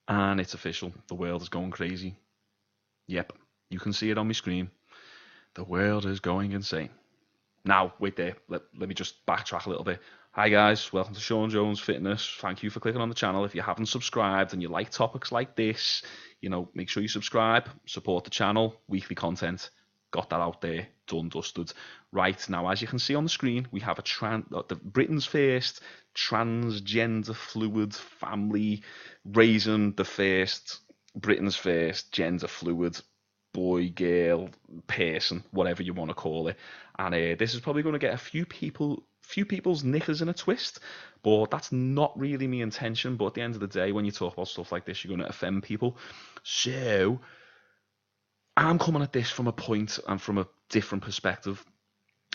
And it's official. The world is going crazy. Yep, you can see it on my screen. The world is going insane. Now, wait there. Let me just backtrack a little bit. Hi guys, welcome to Shaun Jones Fitness. Thank you for clicking on the channel. If you haven't subscribed and you like topics like this, make sure you subscribe, support the channel, weekly content. Got that out there, done, dusted. Right, now as you can see on the screen, we have Britain's first transgender fluid family, raising the first, Britain's first gender fluid boy, girl, person, whatever you want to call it. And this is probably going to get a few people's knickers in a twist, but that's not really my intention. But at the end of the day, when you talk about stuff like this, you're going to offend people. So I'm coming at this from a point and from a different perspective.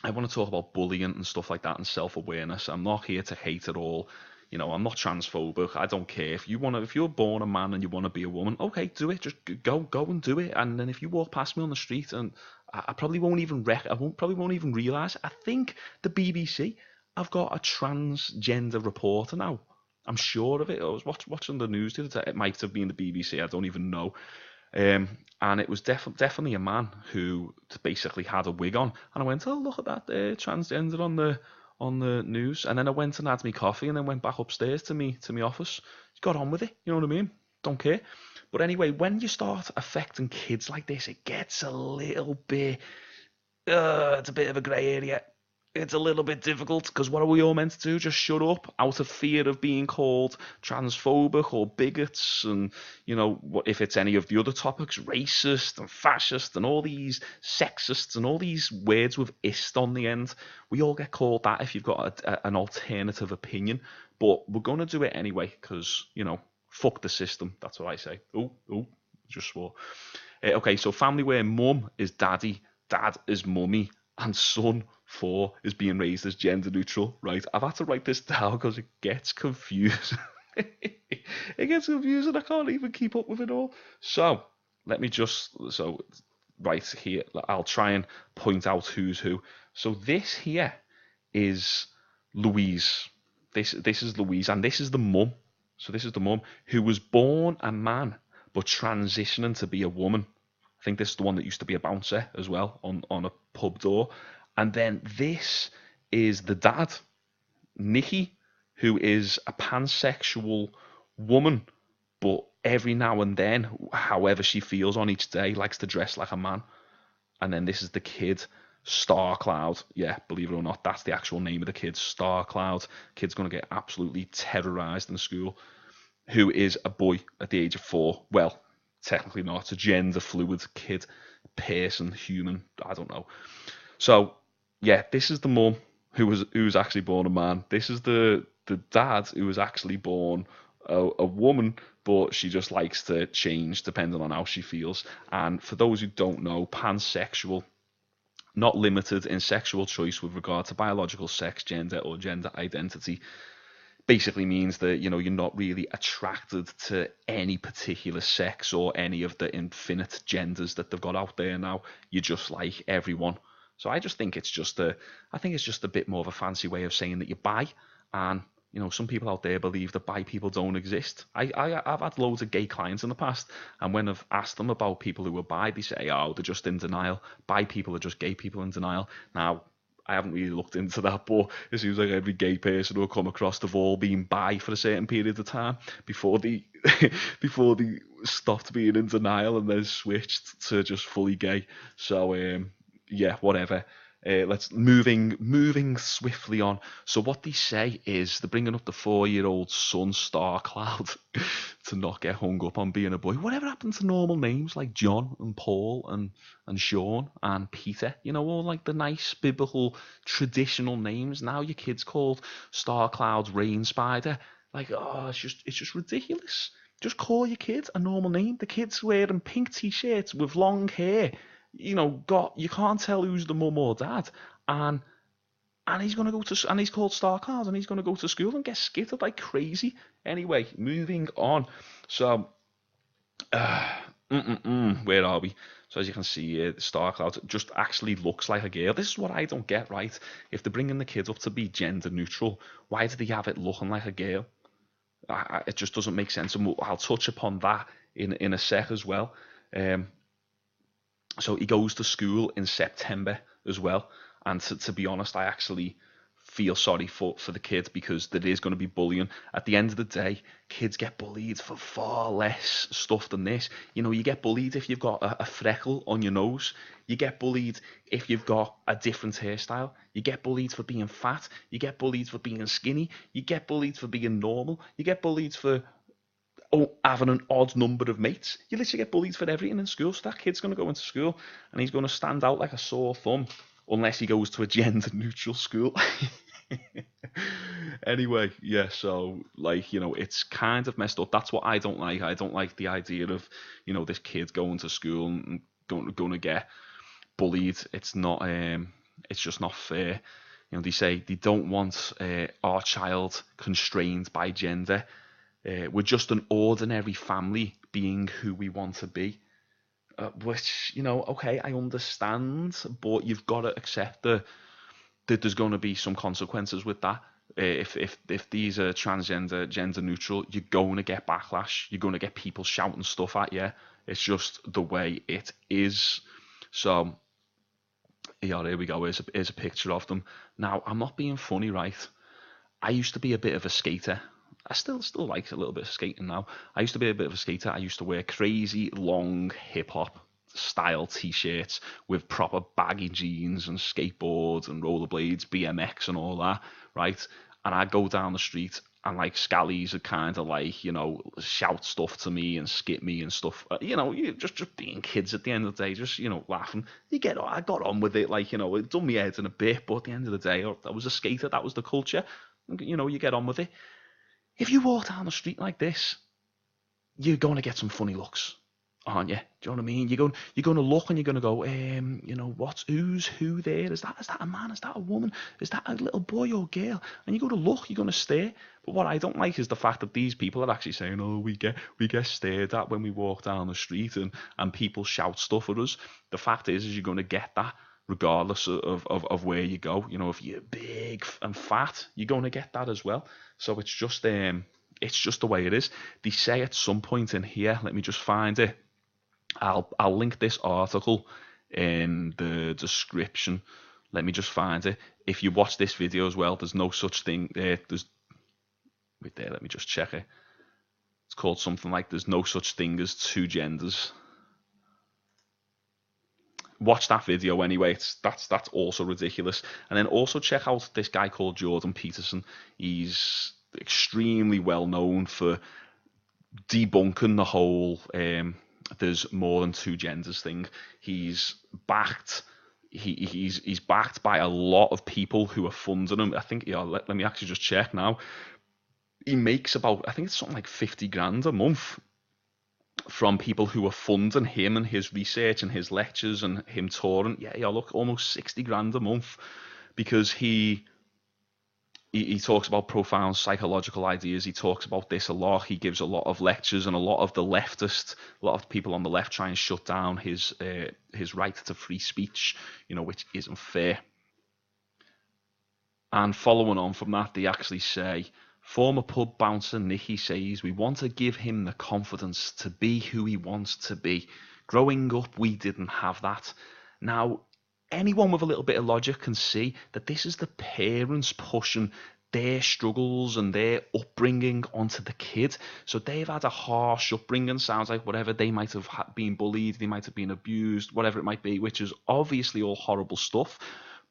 I want to talk about bullying and stuff like that and self-awareness. I'm not here to hate at all. I'm not transphobic. I don't care if you're born a man and you want to be a woman, okay, do it. Just go and do it. And then if you walk past me on the street, and I probably won't even probably won't even realize. I think the BBC have got a transgender reporter now. I'm sure of it. I was watching the news the other day. It might have been the BBC. I don't even know. And it was definitely a man who basically had a wig on, and I went, oh, look at that transgender on the news. And then I went and had me coffee, and then went back upstairs to me office. Got on with it, you know what I mean? Don't care. But anyway, when you start affecting kids like this, it gets a little bit, it's a bit of a grey area. It's a little bit difficult, because what are we all meant to do? Just shut up out of fear of being called transphobic or bigots, and what if it's any of the other topics, racist and fascist and all these sexists and all these words with ist on the end. We all get called that if you've got an alternative opinion, but we're going to do it anyway, because fuck the system. That's what I say. Oh, just swore. Okay, so family where mum is daddy, dad is mummy, and son 4 is being raised as gender neutral, right? I've had to write this down because it gets confusing. It gets confusing. I can't even keep up with it all. So let me right here, I'll try and point out who's who. So this here is Louise. This is Louise, and this is the mum. So this is the mum who was born a man but transitioning to be a woman. I think this is the one that used to be a bouncer as well on a pub door. And then this is the dad, Nikki, who is a pansexual woman, but every now and then, however she feels on each day, likes to dress like a man. And then this is the kid, Star Cloud. Yeah, believe it or not, that's the actual name of the kid, Star Cloud. Kid's going to get absolutely terrorized in school, who is a boy at the age of 4. Well, technically not. It's a gender fluid kid, person, human, I don't know. So yeah, this is the mum who was actually born a man. This is the dad who was actually born a woman, but she just likes to change depending on how she feels. And for those who don't know, pansexual, not limited in sexual choice with regard to biological sex, gender, or gender identity, basically means that you're not really attracted to any particular sex or any of the infinite genders that they've got out there now. You just like everyone. So I just think it's just a bit more of a fancy way of saying that you're bi. And some people out there believe that bi people don't exist. I've had loads of gay clients in the past, and when I've asked them about people who are bi, they say, oh, they're just in denial. Bi people are just gay people in denial. Now, I haven't really looked into that, but it seems like every gay person who come across, they've all been bi for a certain period of time before they stopped being in denial and then switched to just fully gay. So yeah, whatever. Let's moving swiftly on. So what they say is they're bringing up the 4-year-old son, Star Cloud, to not get hung up on being a boy. Whatever happened to normal names like John and Paul and Shaun and Peter? All like the nice biblical traditional names. Now your kid's called Star Cloud, Rain Spider. Like, oh, it's just ridiculous. Just call your kid a normal name. The kid's wearing pink t-shirts with long hair. You can't tell who's the mum or dad, and he's gonna go to, and he's called Star Cloud, and he's gonna go to school and get skittered like crazy. Anyway, moving on. So, where are we? So as you can see, Star Cloud just actually looks like a girl. This is what I don't get, right? If they're bringing the kids up to be gender neutral, why do they have it looking like a girl? It just doesn't make sense, and I'll touch upon that in a sec as well. Um, so he goes to school in September as well, and to be honest, I actually feel sorry for the kid, because there is going to be bullying. At the end of the day, kids get bullied for far less stuff than this. You know, you get bullied if you've got a freckle on your nose. You get bullied if you've got a different hairstyle. You get bullied for being fat. You get bullied for being skinny. You get bullied for being normal. You get bullied for having an odd number of mates. You literally get bullied for everything in school. So that kid's going to go into school and he's going to stand out like a sore thumb, unless he goes to a gender neutral school. Anyway, yeah, so like, it's kind of messed up. That's what I don't like. I don't like the idea of, this kid going to school and going to get bullied. It's not, it's just not fair. They say they don't want our child constrained by gender. We're just an ordinary family being who we want to be. Which, okay, I understand, but you've got to accept that there's going to be some consequences with that. If these are transgender, gender neutral, you're going to get backlash. You're going to get people shouting stuff at you. It's just the way it is. So, yeah, there we go. Here's a picture of them. Now, I'm not being funny, right? I used to be a bit of a skater. I still like a little bit of skating now. I used to be a bit of a skater. I used to wear crazy long hip hop style t-shirts with proper baggy jeans and skateboards and rollerblades, BMX and all that, right? And I'd go down the street and like scallies would kind of like, shout stuff to me and skip me and stuff. You just being kids at the end of the day, just, laughing. I got on with it, like, it done me head in a bit, but at the end of the day, I was a skater. That was the culture. You get on with it. If you walk down the street like this, you're going to get some funny looks, aren't you? Do you know what I mean? You're going to look and you're going to go, who's who there? Is that a man? Is that a woman? Is that a little boy or girl? And you're going to look, you're going to stare. But what I don't like is the fact that these people are actually saying, oh, we get stared at when we walk down the street and people shout stuff at us. The fact is you're going to get that regardless of where you go. If you're big and fat, you're going to get that as well. So it's just the way it is. They say at some point in here, let me just find it. I'll link this article in the description. Let me just find it. If you watch this video as well, there's no such thing. Wait there. Let me just check it. It's called something like "There's no such thing as two genders." Watch that video anyway. That's also ridiculous. And then also check out this guy called Jordan Peterson. He's extremely well known for debunking the whole there's more than two genders thing. He's backed by a lot of people who are funding him. I think, let me actually just check now. He makes about, I think it's something like 50 grand a month from people who are funding him and his research and his lectures and him touring. Yeah, look, almost 60 grand a month, because he talks about profound psychological ideas. He talks about this a lot. He gives a lot of lectures, and a lot of people on the left try and shut down his right to free speech, which isn't fair. And following on from that, they actually say, former pub bouncer Nicky says, we want to give him the confidence to be who he wants to be. Growing up, we didn't have that. Now, anyone with a little bit of logic can see that this is the parents pushing their struggles and their upbringing onto the kid. So they've had a harsh upbringing, sounds like whatever. They might have been bullied, they might have been abused, whatever it might be, which is obviously all horrible stuff.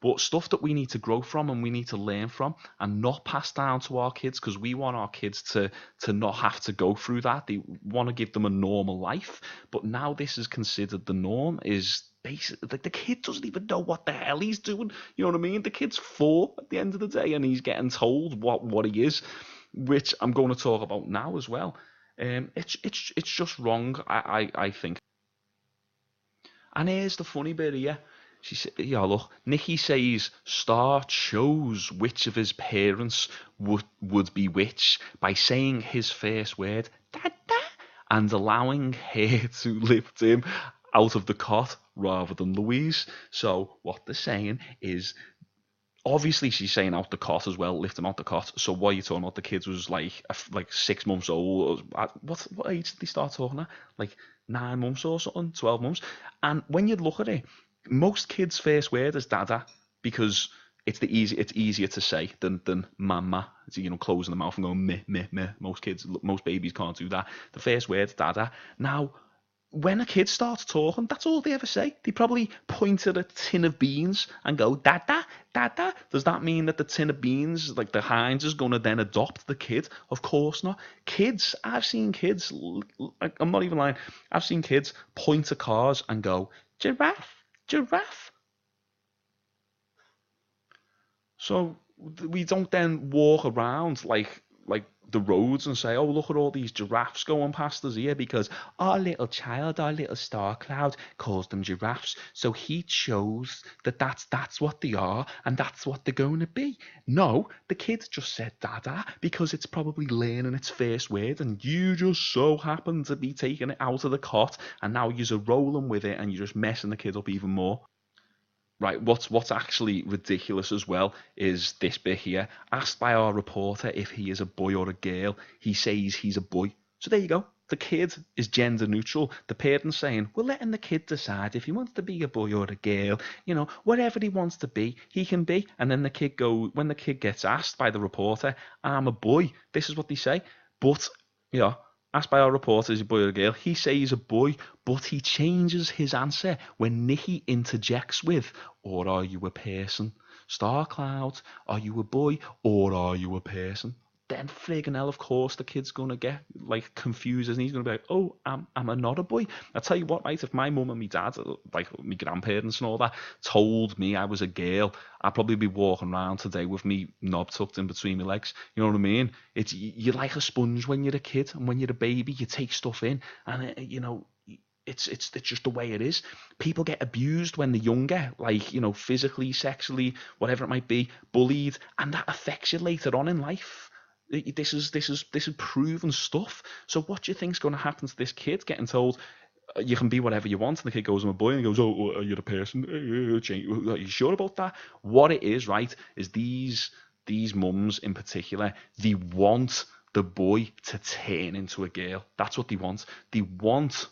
But stuff that we need to grow from and we need to learn from and not pass down to our kids, because we want our kids to not have to go through that. They want to give them a normal life. But now this is considered the norm, is basically like the kid doesn't even know what the hell he's doing. You know what I mean? The kid's 4 at the end of the day and he's getting told what he is, which I'm going to talk about now as well. It's just wrong, I think. And here's the funny bit here. She said, look, Nicky says Star chose which of his parents would be which by saying his first word, Dada, and allowing her to lift him out of the cot rather than Louise. So what they're saying is Obviously, she's saying out the cot as well, lifting out the cot. So what are you talking about? The kid was like 6 months old. What age did they start talking at? Like 9 months or something, 12 months. And when you look at it, most kids' first word is dada because it's easier to say than mama. Closing the mouth and going meh meh meh. Most babies can't do that. The first word's dada. Now when a kid starts talking, that's all they ever say. They probably point at a tin of beans and go, Dada, Dada. Does that mean that the tin of beans, like the Heinz, is going to then adopt the kid? Of course not. I've seen kids, I'm not even lying, I've seen kids point at cars and go, giraffe, giraffe. So we don't then walk around like the roads and say, oh, look at all these giraffes going past us here because our little child, our little star cloud calls them giraffes. So he chose that's what they are and that's what they're going to be. No, the kid just said dada because it's probably learning its first word and you just so happen to be taking it out of the cot and now you're rolling with it and you're just messing the kid up even more. Right, what's actually ridiculous as well is this bit here. Asked by our reporter if he is a boy or a girl, he says he's a boy. So there you go. The kid is gender neutral. The parent's saying, we're letting the kid decide if he wants to be a boy or a girl. Whatever he wants to be, he can be. And then when the kid gets asked by the reporter, I'm a boy. This is what they say. But, asked by our reporter, is he a boy or a girl? He says he's a boy, but he changes his answer when Nikki interjects with, or are you a person? Star Cloud, are you a boy or are you a person? Then friggin' hell, of course, the kid's gonna get like confused and he's gonna be like, oh, am I not a boy? I tell you what, right, if my mum and my dad, like my grandparents and all that, told me I was a girl, I'd probably be walking around today with me knob tucked in between my legs. You know what I mean? You're like a sponge when you're a kid, and when you're a baby, you take stuff in, and it's just the way it is. People get abused when they're younger, like physically, sexually, whatever it might be, bullied, and that affects you later on in life. This is proven stuff. So what do you think's going to happen to this kid getting told you can be whatever you want, and the kid goes, I'm a boy, and he goes, oh, you're a person. Are you sure about that? What it is, right, is these mums in particular, they want the boy to turn into a girl. That's what they want. They want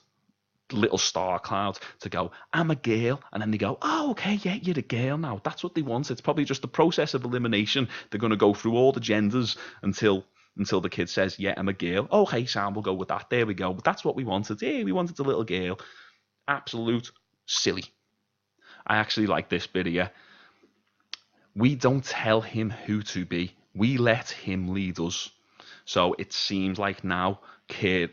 little star cloud to go, I'm a girl, and then they go, oh, okay, yeah, you're a girl now. That's what they want. It's probably just the process of elimination. They're going to go through all the genders until the kid says, yeah, I'm a girl. Okay, Sam, we'll go with that. There we go. But that's what we wanted. Yeah, we wanted a little girl. Absolute silly. I actually like this bit here. We don't tell him who to be. We let him lead us. So it seems like now kids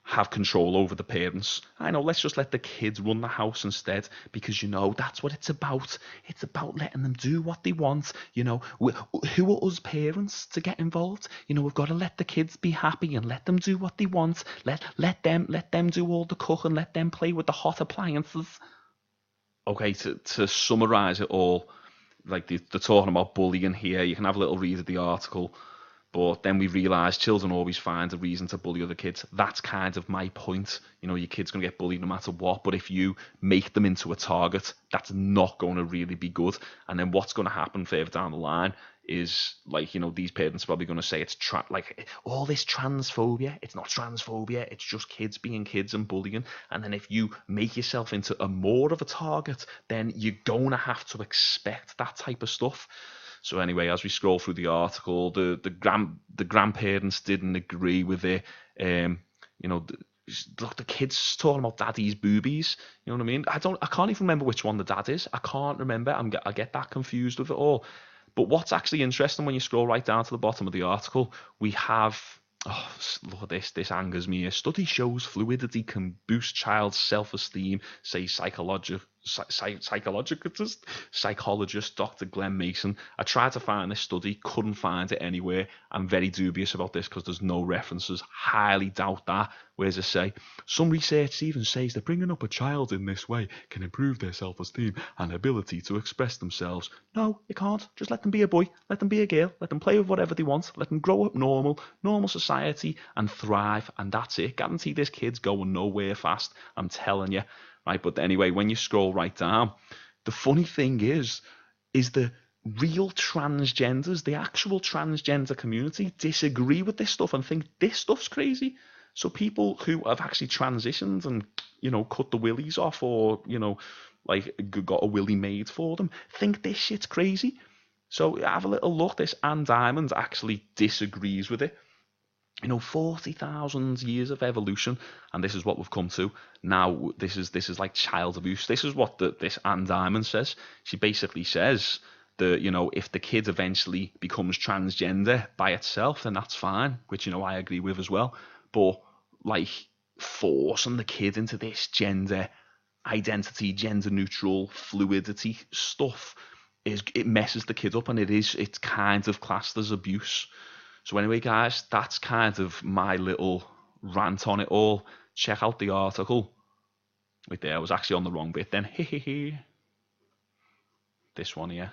have control over the parents. I know, let's just let the kids run the house instead, because that's what it's about. It's about letting them do what they want. Who are us parents to get involved? We've got to let the kids be happy and let them do what they want. Let them do all the cooking. Let them play with the hot appliances. Okay, to summarize it all, like they're talking about bullying here. You can have a little read of the article. But then we realise children always find a reason to bully other kids. That's kind of my point. Your kid's going to get bullied no matter what. But if you make them into a target, that's not going to really be good. And then what's going to happen further down the line is, these parents are probably going to say it's all this transphobia. It's not transphobia. It's just kids being kids and bullying. And then if you make yourself into more of a target, then you're going to have to expect that type of stuff. So anyway, as we scroll through the article, the grandparents didn't agree with it. Look, the kids talking about daddy's boobies. You know what I mean? I can't even remember which one the dad is. I can't remember. I get that confused with it all. But what's actually interesting when you scroll right down to the bottom of the article, we have. Oh, look at this. This angers me. A study shows fluidity can boost child's self-esteem, says psychologist Dr. Glenn Mason. I tried to find this study, couldn't find it anywhere. I'm very dubious about this because there's no references. Highly doubt that. Where's it say? Some research even says that bringing up a child in this way can improve their self-esteem and ability to express themselves. No, it can't. Just let them be a boy. Let them be a girl. Let them play with whatever they want. Let them grow up normal society and thrive. And that's it. Guarantee this kid's going nowhere fast. I'm telling you. Right, but anyway, when you scroll right down, the funny thing is the real transgenders, the actual transgender community, disagree with this stuff and think this stuff's crazy. So people who have actually transitioned and, cut the willies off, or, like got a willy made for them, think this shit's crazy. So have a little look. This Anne Diamond actually disagrees with it. 40,000 years of evolution, and this is what we've come to. Now, this is like child abuse. This is what this Anne Diamond says. She basically says that, if the kid eventually becomes transgender by itself, then that's fine, which, I agree with as well. But, like, forcing the kid into this gender identity, gender neutral fluidity stuff, it messes the kid up, and it's kind of classed as abuse. So anyway, guys, that's kind of my little rant on it all. Check out the article. Wait there, I was actually on the wrong bit then. This one here.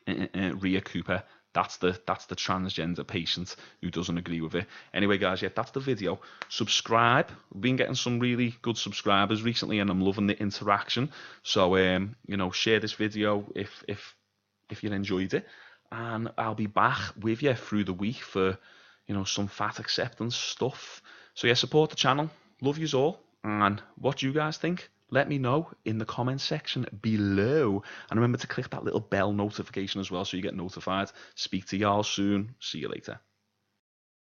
Rhea Cooper. That's the transgender patient who doesn't agree with it. Anyway, guys, yeah, that's the video. Subscribe. We've been getting some really good subscribers recently, and I'm loving the interaction. So, share this video if you enjoyed it. And I'll be back with you through the week for, some fat acceptance stuff. So yeah, support the channel. Love yous all. And what do you guys think? Let me know in the comment section below. And remember to click that little bell notification as well so you get notified. Speak to y'all soon. See you later.